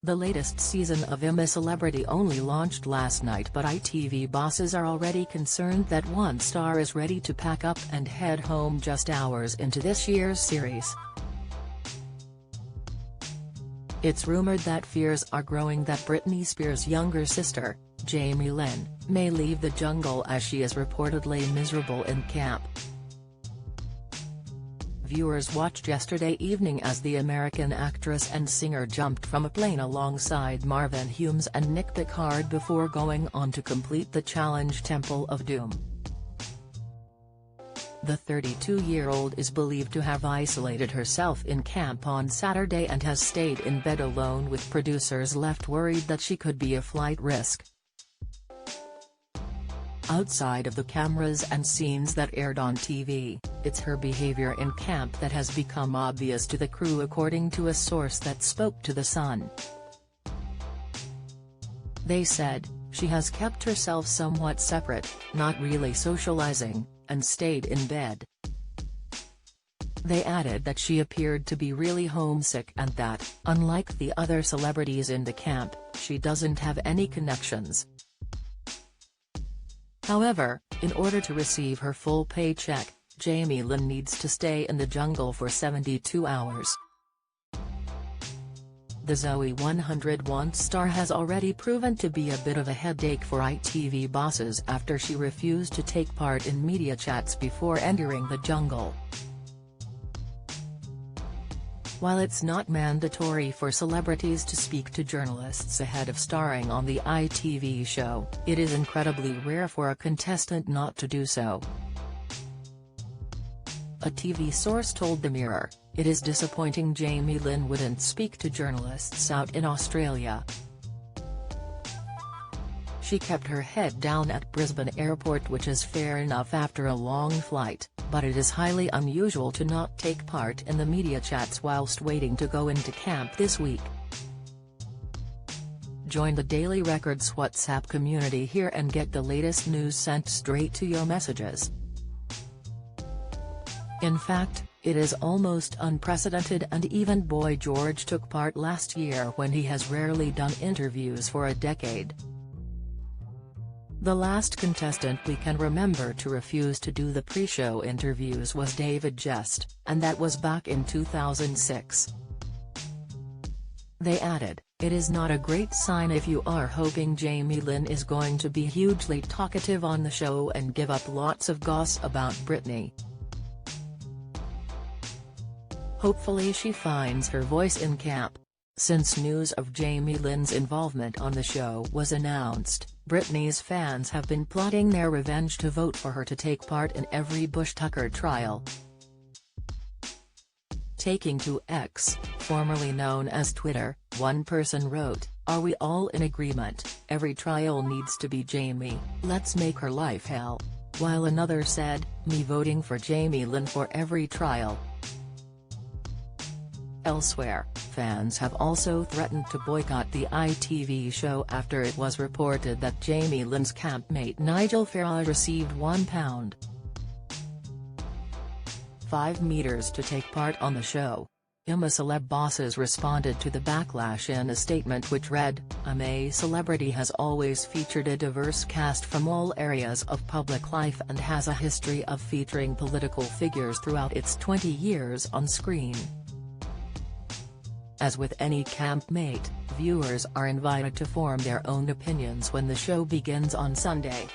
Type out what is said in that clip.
The latest season of I'm A Celebrity only launched last night, but ITV bosses are already concerned that one star is ready to pack up and head home just hours into this year's series. It's rumored that fears are growing that Britney Spears' younger sister, Jamie Lynn, may leave the jungle as she is reportedly miserable in camp. Viewers watched yesterday evening as the American actress and singer jumped from a plane alongside Marvin Humes and Nick Picard before going on to complete the challenge Temple of Doom. The 32-year-old is believed to have isolated herself in camp on Saturday and has stayed in bed alone, with producers left worried that she could be a flight risk. Outside of the cameras and scenes that aired on TV, it's her behavior in camp that has become obvious to the crew, according to a source that spoke to The Sun. They said, "She has kept herself somewhat separate, not really socializing, and stayed in bed." They added that she appeared to be really homesick and that, unlike the other celebrities in the camp, she doesn't have any connections. However, in order to receive her full paycheck, Jamie Lynn needs to stay in the jungle for 72 hours. The Zoe 101 star has already proven to be a bit of a headache for ITV bosses after she refused to take part in media chats before entering the jungle. While it's not mandatory for celebrities to speak to journalists ahead of starring on the ITV show, it is incredibly rare for a contestant not to do so. A TV source told The Mirror, "It is disappointing Jamie Lynn wouldn't speak to journalists out in Australia. She kept her head down at Brisbane Airport, which is fair enough after a long flight, but it is highly unusual to not take part in the media chats whilst waiting to go into camp this week." Join the Daily Record's WhatsApp community here and get the latest news sent straight to your messages. In fact, it is almost unprecedented, and even Boy George took part last year when he has rarely done interviews for a decade. The last contestant we can remember to refuse to do the pre-show interviews was David Jest, and that was back in 2006. They added, "It is not a great sign if you are hoping Jamie Lynn is going to be hugely talkative on the show and give up lots of goss about Britney. Hopefully she finds her voice in camp." Since news of Jamie Lynn's involvement on the show was announced, Britney's fans have been plotting their revenge to vote for her to take part in every Bush-Tucker trial. Taking to X, formerly known as Twitter, one person wrote, "Are we all in agreement? Every trial needs to be Jamie, let's make her life hell." While another said, "Me voting for Jamie Lynn for every trial." Elsewhere, fans have also threatened to boycott the ITV show after it was reported that Jamie Lynn's campmate Nigel Farage received £1.5 to take part on the show. I'm A Celeb bosses responded to the backlash in a statement which read, "I'm A Celebrity has always featured a diverse cast from all areas of public life and has a history of featuring political figures throughout its 20 years on screen. As with any campmate, viewers are invited to form their own opinions when the show begins on Sunday."